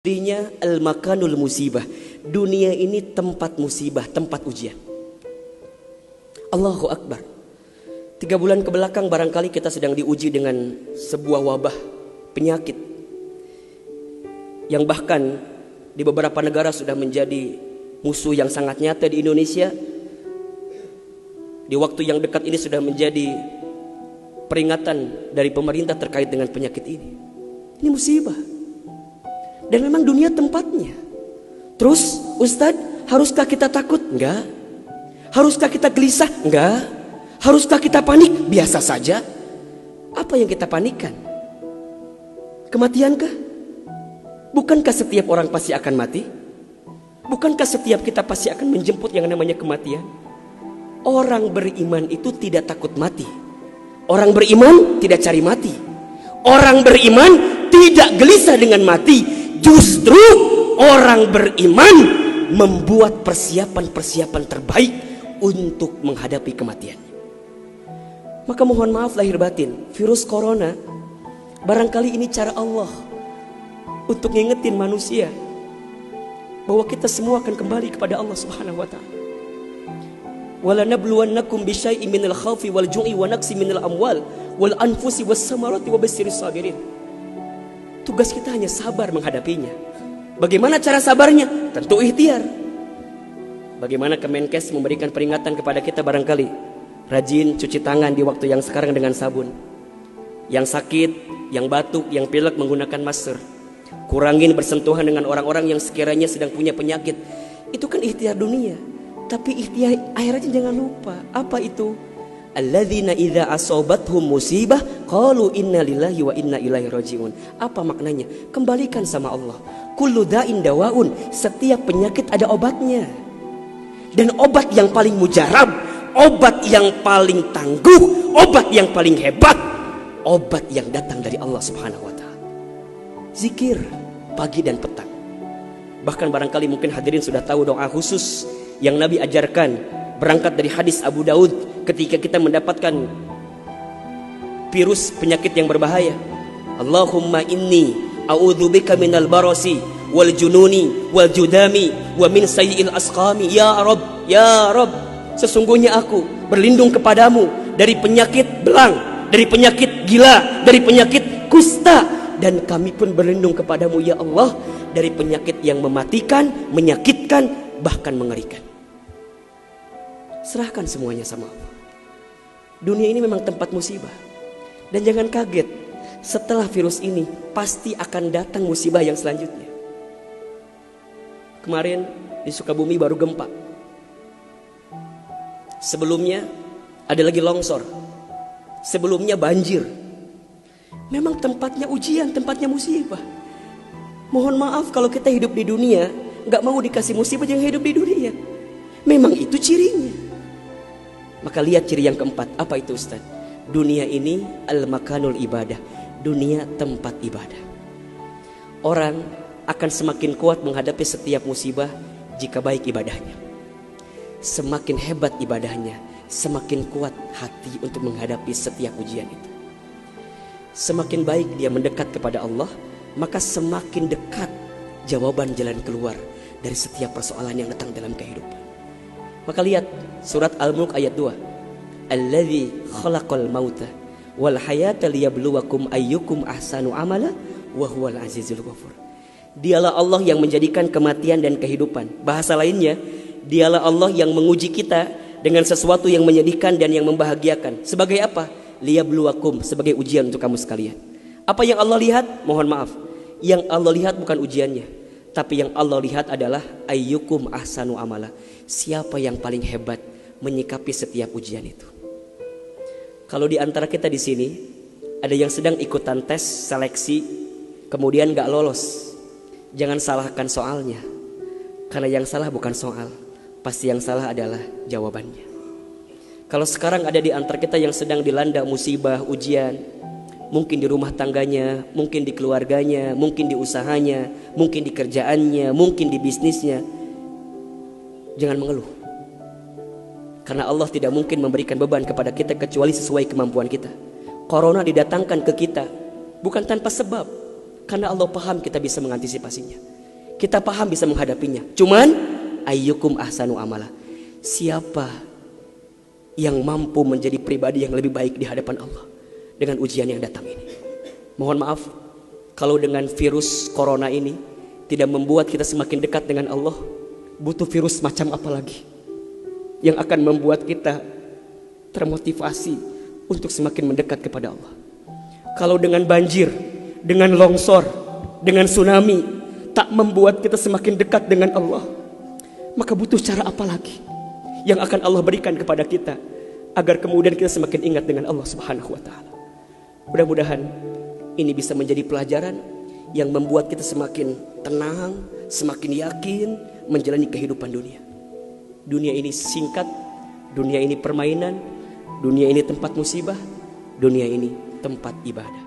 Dirinya al-makanul musibah. Dunia ini tempat musibah, tempat ujian. Allahu Akbar. 3 bulan kebelakang barangkali kita sedang diuji dengan sebuah wabah penyakit yang bahkan di beberapa negara sudah menjadi musuh yang sangat nyata. Di Indonesia di waktu yang dekat ini sudah menjadi peringatan dari pemerintah terkait dengan penyakit ini. Ini musibah. Dan memang dunia tempatnya. Terus Ustadz, haruskah kita takut? Enggak. Haruskah kita gelisah? Enggak. Haruskah kita panik? Biasa saja. Apa yang kita panikkan? Kematiankah? Bukankah setiap orang pasti akan mati? Bukankah setiap kita pasti akan menjemput yang namanya kematian? Orang beriman itu tidak takut mati. Orang beriman tidak cari mati. Orang beriman tidak gelisah dengan mati. Justru orang beriman membuat persiapan-persiapan terbaik untuk menghadapi kematian. Maka mohon maaf lahir batin, virus corona barangkali ini cara Allah untuk ngingetin manusia bahwa kita semua akan kembali kepada Allah Subhanahu wa taala. Wala nabluwannakum bisyai'in minal khaufi wal ju'i wa naqsi minal amwal wal anfusi was samarati wa basyyiris sabirin. Tugas kita hanya sabar menghadapinya. Bagaimana cara sabarnya? Tentu ikhtiar. Bagaimana Kemenkes memberikan peringatan kepada kita barangkali? Rajin cuci tangan di waktu yang sekarang dengan sabun. Yang sakit, yang batuk, yang pilek menggunakan masker. Kurangin bersentuhan dengan orang-orang yang sekiranya sedang punya penyakit. Itu kan ikhtiar dunia. Tapi ikhtiar akhiratnya jangan lupa. Apa itu? Alladzina idza asobathum musibah qalu inna lillahi wa inna ilaihi rajiun. Apa maknanya? Kembalikan sama Allah. Kullu da'in dawaun. Setiap penyakit ada obatnya. Dan obat yang paling mujarab, obat yang paling tangguh, obat yang paling hebat, obat yang datang dari Allah Subhanahu wa taala. Zikir pagi dan petang. Bahkan barangkali mungkin hadirin sudah tahu doa khusus yang Nabi ajarkan berangkat dari hadis Abu Daud ketika kita mendapatkan virus penyakit yang berbahaya. Allahumma inni a'udzubika minal barasi wal jununi wal judami wa min sayyi'il asqami. Ya Rabb, ya Rabb, sesungguhnya aku berlindung kepadamu dari penyakit belang, dari penyakit gila, dari penyakit kusta, dan kami pun berlindung kepadamu ya Allah dari penyakit yang mematikan, menyakitkan, bahkan mengerikan. Serahkan semuanya sama Allah. Dunia ini memang tempat musibah. Dan jangan kaget, setelah virus ini pasti akan datang musibah yang selanjutnya. Kemarin di Sukabumi baru gempa. Sebelumnya ada lagi longsor. Sebelumnya banjir. Memang tempatnya ujian, tempatnya musibah. Mohon maaf kalau kita hidup di dunia gak mau dikasih musibah, yang hidup di dunia. Memang itu cirinya. Maka lihat ciri yang keempat. Apa itu Ustaz? Dunia ini al-makanul ibadah. Dunia tempat ibadah. Orang akan semakin kuat menghadapi setiap musibah jika baik ibadahnya. Semakin hebat ibadahnya, semakin kuat hati untuk menghadapi setiap ujian itu. Semakin baik dia mendekat kepada Allah, maka semakin dekat jawaban jalan keluar dari setiap persoalan yang datang dalam kehidupan. Maka lihat surat Al-Mulk ayat 2. Alladzi khalaqal mauta wal hayata liyabluwakum ayyukum ahsanu amala wa huwal azizul ghafur. Dialah Allah yang menjadikan kematian dan kehidupan. Bahasa lainnya, dialah Allah yang menguji kita dengan sesuatu yang menyedihkan dan yang membahagiakan. Sebagai apa? Liyabluwakum, sebagai ujian untuk kamu sekalian. Apa yang Allah lihat? Mohon maaf, yang Allah lihat bukan ujiannya, tapi yang Allah lihat adalah ayyukum ahsanu amala. Siapa yang paling hebat menyikapi setiap ujian itu. Kalau di antara kita di sini ada yang sedang ikutan tes seleksi kemudian gak lolos, jangan salahkan soalnya. Karena yang salah bukan soal, pasti yang salah adalah jawabannya. Kalau sekarang ada di antara kita yang sedang dilanda musibah, ujian, mungkin di rumah tangganya, mungkin di keluarganya, mungkin di usahanya, mungkin di kerjaannya, mungkin di bisnisnya, jangan mengeluh. Karena Allah tidak mungkin memberikan beban kepada kita kecuali sesuai kemampuan kita. Corona didatangkan ke kita bukan tanpa sebab, karena Allah paham kita bisa mengantisipasinya. kita paham bisa menghadapinya. Cuman ayyukum ahsanu amala. Siapa yang mampu menjadi pribadi yang lebih baik di hadapan Allah dengan ujian yang datang ini? Mohon maaf kalau dengan virus corona ini tidak membuat kita semakin dekat dengan Allah, butuh virus macam apa lagi yang akan membuat kita termotivasi untuk semakin mendekat kepada Allah? Kalau dengan banjir, dengan longsor, dengan tsunami tak membuat kita semakin dekat dengan Allah, maka butuh cara apa lagi yang akan Allah berikan kepada kita agar kemudian kita semakin ingat dengan Allah Subhanahu wa taala. Mudah-mudahan ini bisa menjadi pelajaran yang membuat kita semakin tenang, semakin yakin menjalani kehidupan dunia. Dunia ini singkat, dunia ini permainan, dunia ini tempat musibah, dunia ini tempat ibadah.